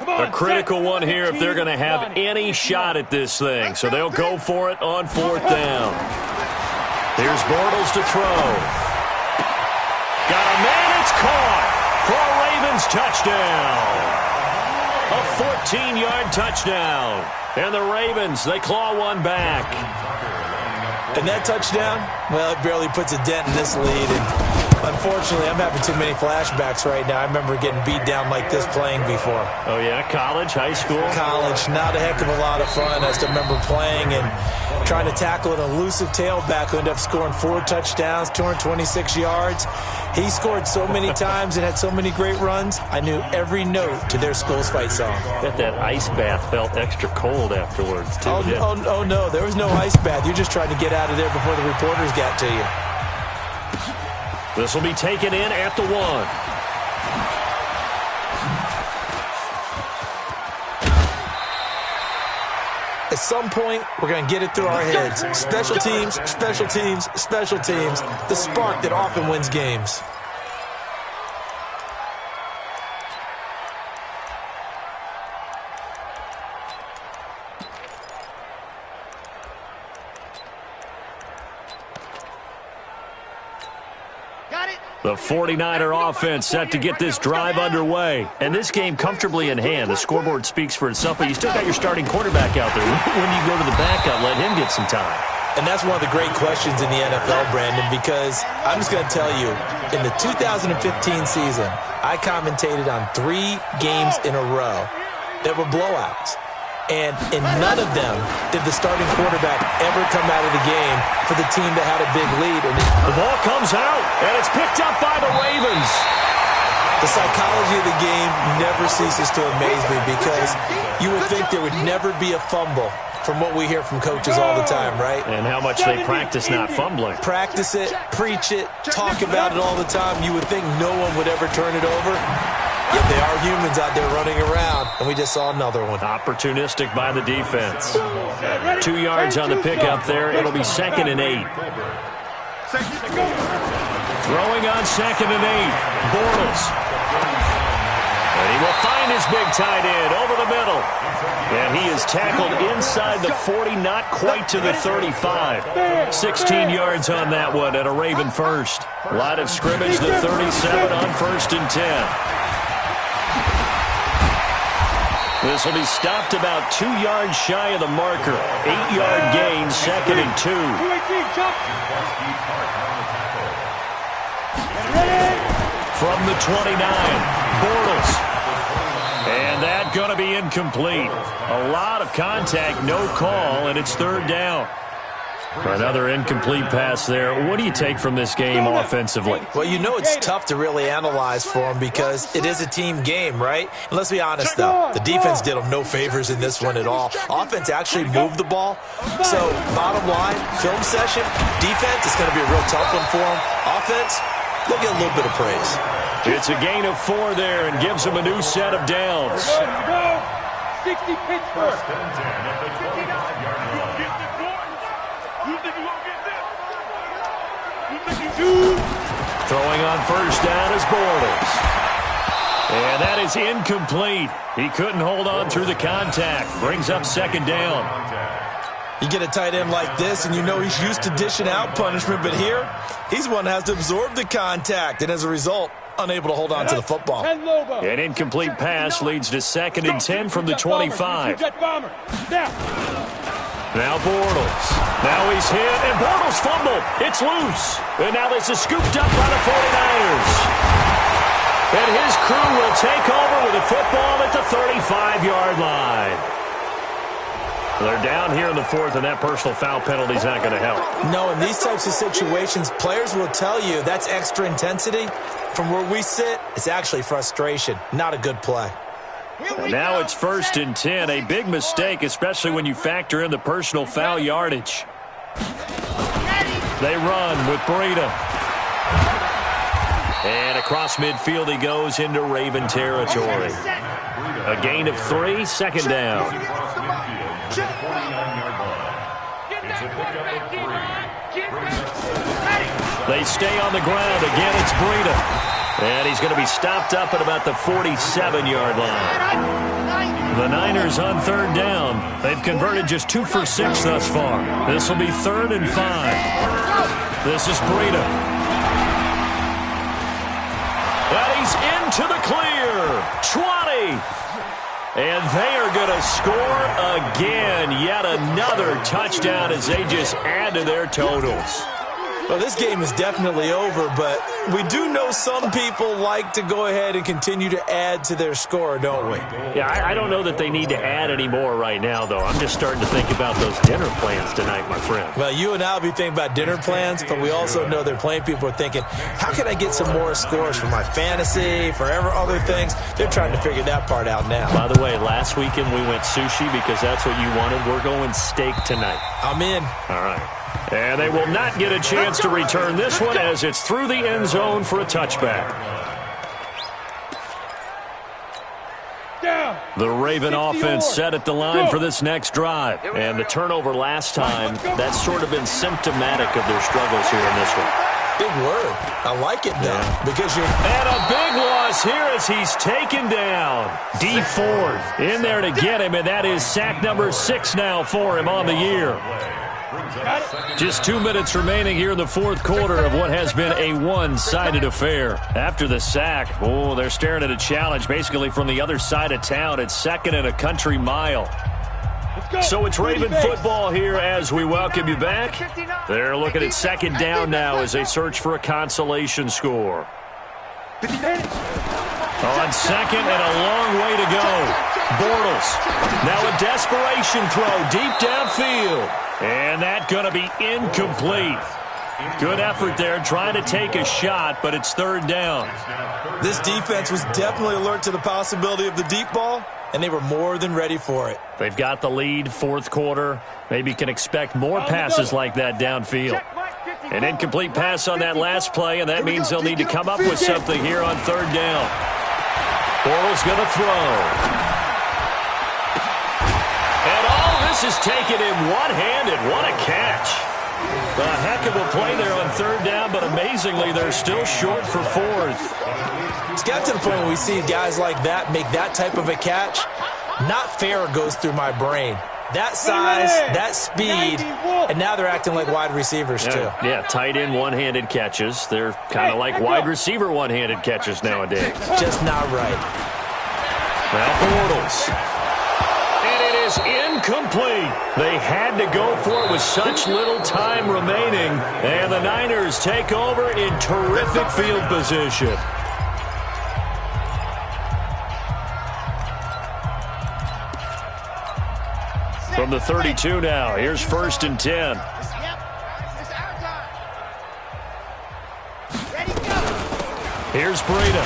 A critical one here if they're going to have any shot at this thing. So they'll go for it on 4th down. Here's Bortles to throw. Got a man, it's caught for a Ravens touchdown. A 14-yard touchdown. And the Ravens, they claw one back. And that touchdown, well, it barely puts a dent in this lead. And unfortunately, I'm having too many flashbacks right now. I remember getting beat down like this playing before. Oh, yeah? College, high school? College. Not a heck of a lot of fun. I just remember playing and trying to tackle an elusive tailback who ended up scoring 4 touchdowns, 226 yards. He scored so many times and had so many great runs, I knew every note to their school's fight song. Bet that ice bath felt extra cold afterwards, too. Oh, no. There was no ice bath. You're just trying to get out of there before the reporters got to you. This will be taken in at the 1. At some point, we're going to get it through our heads. Special teams, special teams, special teams. The spark that often wins games. The 49er offense set to get this drive underway. And this game comfortably in hand. The scoreboard speaks for itself, but you still got your starting quarterback out there. When do you go to the backup, let him get some time? And that's one of the great questions in the NFL, Brandon, because I'm just going to tell you, in the 2015 season, I commentated on 3 games in a row that were blowouts. And in none of them did the starting quarterback ever come out of the game for the team that had a big lead. And the ball comes out, and it's picked up by the Ravens. The psychology of the game never ceases to amaze me because you would think there would never be a fumble from what we hear from coaches all the time, right? And how much they practice not fumbling. Practice it, preach it, talk about it all the time. You would think no one would ever turn it over. Yet they are humans out there running around, and we just saw another one. Opportunistic by the defense. 2 yards on the pickup there. It'll be 2nd and 8. Throwing on 2nd and 8. Bortles. And he will find his big tight end over the middle. And he is tackled inside the 40, not quite to the 35. 16 yards on that one at a Raven first. Line of scrimmage, the 37 on 1st and 10. This will be stopped about 2 yards shy of the marker. 8-yard gain, 2nd and 2. From the 29, Bortles. And that going to be incomplete. A lot of contact, no call, and it's 3rd down. Another incomplete pass there. What do you take from this game offensively? Well, you know it's tough to really analyze for them because it is a team game, right? And let's be honest, though. The defense did them no favors in this one at all. Offense actually moved the ball. So, bottom line, film session, defense is going to be a real tough one for them. Offense, they'll get a little bit of praise. It's a gain of 4 there and gives them a new set of downs. 60 Pittsburgh. Throwing on 1st down is Bortles. And that is incomplete. He couldn't hold on through the contact. Brings up 2nd down. You get a tight end like this, and you know he's used to dishing out punishment, but here, he's one that has to absorb the contact, and as a result, unable to hold on to the football. An incomplete pass leads to 2nd and 10 from the 25. Now Bortles. Now he's hit, and Bortles fumbled. It's loose. And now this is scooped up by the 49ers. And his crew will take over with the football at the 35-yard line. They're down here in the 4th, and that personal foul penalty is not going to help. No, in these types of situations, players will tell you that's extra intensity. From where we sit, it's actually frustration. Not a good play. And now it's 1st and 10. A big mistake, especially when you factor in the personal foul yardage. They run with Breida. And across midfield he goes into Raven territory. A gain of 3, 2nd down. They stay on the ground. Again, it's Breida. And he's going to be stopped up at about the 47-yard line. The Niners on 3rd down. They've converted just 2 for 6 thus far. This will be 3rd and 5. This is Breida. And he's into the clear. 20. And they are going to score again. Yet another touchdown as they just add to their totals. Well, this game is definitely over, but we do know some people like to go ahead and continue to add to their score, don't we? Yeah, I don't know that they need to add any more right now, though. I'm just starting to think about those dinner plans tonight, my friend. Well, you and I will be thinking about dinner plans, but we also know they're playing people are thinking, how can I get some more scores for my fantasy, for other things? They're trying to figure that part out now. By the way, last weekend we went sushi because that's what you wanted. We're going steak tonight. I'm in. All right. And they will not get a chance to return this one as it's through the end zone for a touchback. The Raven offense set at the line for this next drive. And the turnover last time, that's sort of been symptomatic of their struggles here in this one. Big word. I like it, though, because you're... And a big loss here as he's taken down. D Ford in there to get him, and that is sack number 6 now for him on the year. Just 2 minutes remaining here in the fourth quarter of what has been a one-sided affair. After the sack, they're staring at a challenge basically from the other side of town. It's second and a country mile. So it's Raven football here as we welcome you back. They're looking at second down now as they search for a consolation score. On second and a long way to go. Bortles. Now a desperation throw deep downfield. And that's going to be incomplete. Good effort there trying to take a shot, but it's third down. This defense was definitely alert to the possibility of the deep ball, and they were more than ready for it. They've got the lead, fourth quarter. Maybe can expect more passes like that downfield. An incomplete pass on that last play, and that means they'll need to come up with something here on third down. Bortles going to throw. And all this is taken in one-handed. What a catch. A heck of a play there on third down, but amazingly, they're still short for fourth. It's got to the point where we see guys like that make that type of a catch. Not fair goes through my brain. That size, that speed, and now they're acting like wide receivers, too. Yeah, tight end one-handed catches. They're kind of like wide receiver one-handed catches nowadays. Just not right. Now Bortles. And it is incomplete. They had to go for it with such little time remaining. And the Niners take over in terrific field position. From the 32 now, here's first and 10. Here's Breida.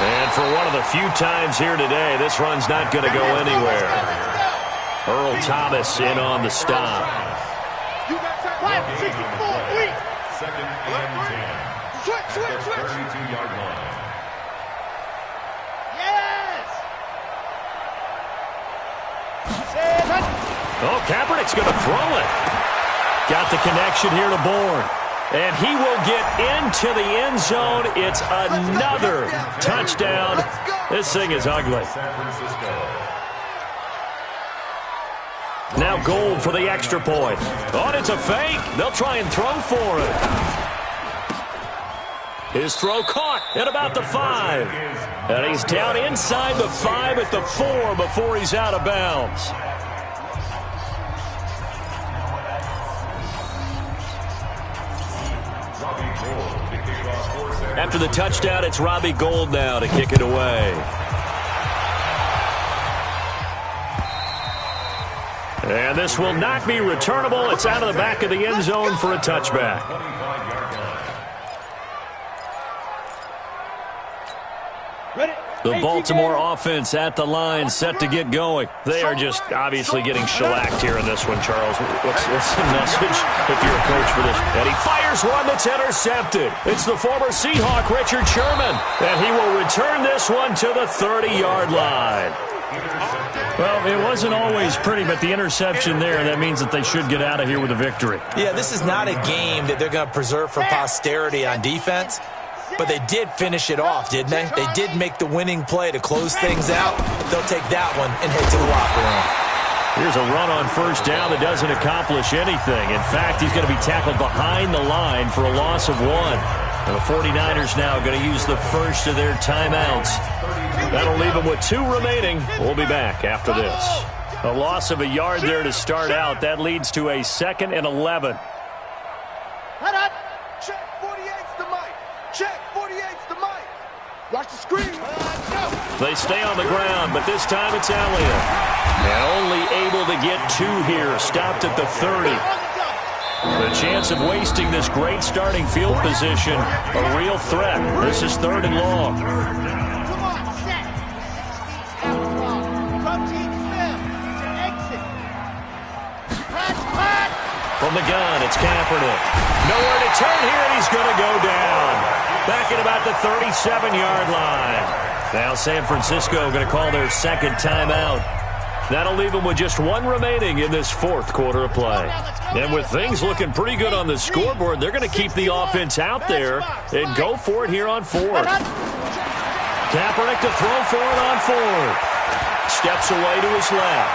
And for one of the few times here today, this run's not going to go anywhere. Earl Thomas in on the stop. Second and 10. Switch. 32-yard line. Oh, Kaepernick's going to throw it. Got the connection here to Bourne. And he will get into the end zone. It's another touchdown. This thing is ugly. Now Gold for the extra point. Oh, and it's a fake. They'll try and throw for it. His throw caught at about the 5. And he's down inside the 5 at the 4 before he's out of bounds. After the touchdown, it's Robbie Gould now to kick it away. And this will not be returnable. It's out of the back of the end zone for a touchback. The Baltimore offense at the line, set to get going. They are just obviously getting shellacked here in this one, Charles. What's the message if you're a coach for this? And he fires one that's intercepted. It's the former Seahawk, Richard Sherman. And he will return this one to the 30-yard line. Well, it wasn't always pretty, but the interception there, that means that they should get out of here with a victory. Yeah, this is not a game that they're going to preserve for posterity on defense. But they did finish it off, didn't they? They did make the winning play to close things out. They'll take that one and head to the locker room. Here's a run on first down that doesn't accomplish anything. In fact, he's going to be tackled behind the line for a loss of 1. And the 49ers now going to use the first of their timeouts. That'll leave them with 2 remaining. We'll be back after this. A loss of a yard there to start out. That leads to a 2nd and 11. Head up. Check 48's the mic. Check 48's the mic. Watch the screen. They stay on the ground, but this time it's Elliott. And only able to get 2 here. Stopped at the 30. The chance of wasting this great starting field position, a real threat. This is 3rd and long. Come on, set. Come team Smith. Exit. Pass. From the gun, it's Kaepernick. Nowhere to turn here, and he's going to go down. Back at about the 37-yard line. Now San Francisco going to call their 2nd timeout. That'll leave them with just 1 remaining in this 4th quarter of play. And with things looking pretty good on the scoreboard, they're going to keep the offense out there and go for it here on 4th. Kaepernick to throw for it on 4th. Steps away to his left.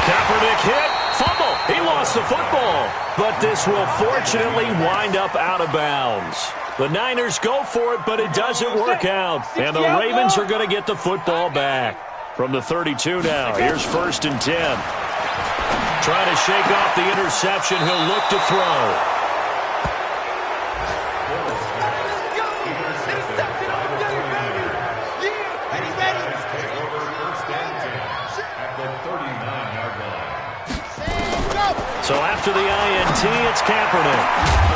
Kaepernick hit. Fumble. He lost the football. But this will fortunately wind up out of bounds. The Niners go for it, but it doesn't work out. And the Ravens are going to get the football back. From the 32 now, here's 1st and 10. Trying to shake off the interception, he'll look to throw. So after the INT, it's Kaepernick.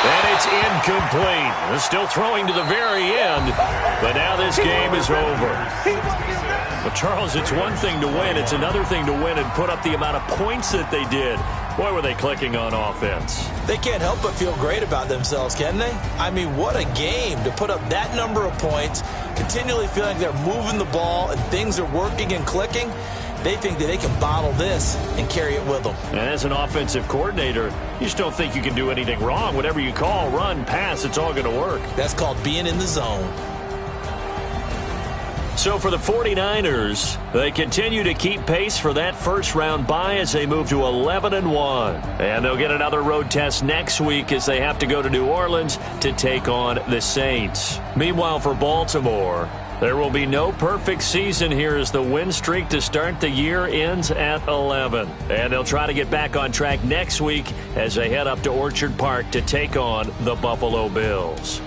And it's incomplete. They're still throwing to the very end, but now this game is over. But, Charles, it's one thing to win. It's another thing to win and put up the amount of points that they did. Boy, were they clicking on offense. They can't help but feel great about themselves, can they? I mean, what a game to put up that number of points, continually feeling they're moving the ball and things are working and clicking. They think that they can bottle this and carry it with them. And as an offensive coordinator, you just don't think you can do anything wrong. Whatever you call, run, pass, it's all going to work. That's called being in the zone. So for the 49ers, they continue to keep pace for that first-round bye as they move to 11-1. And they'll get another road test next week as they have to go to New Orleans to take on the Saints. Meanwhile, for Baltimore, there will be no perfect season here as the win streak to start the year ends at 11. And they'll try to get back on track next week as they head up to Orchard Park to take on the Buffalo Bills.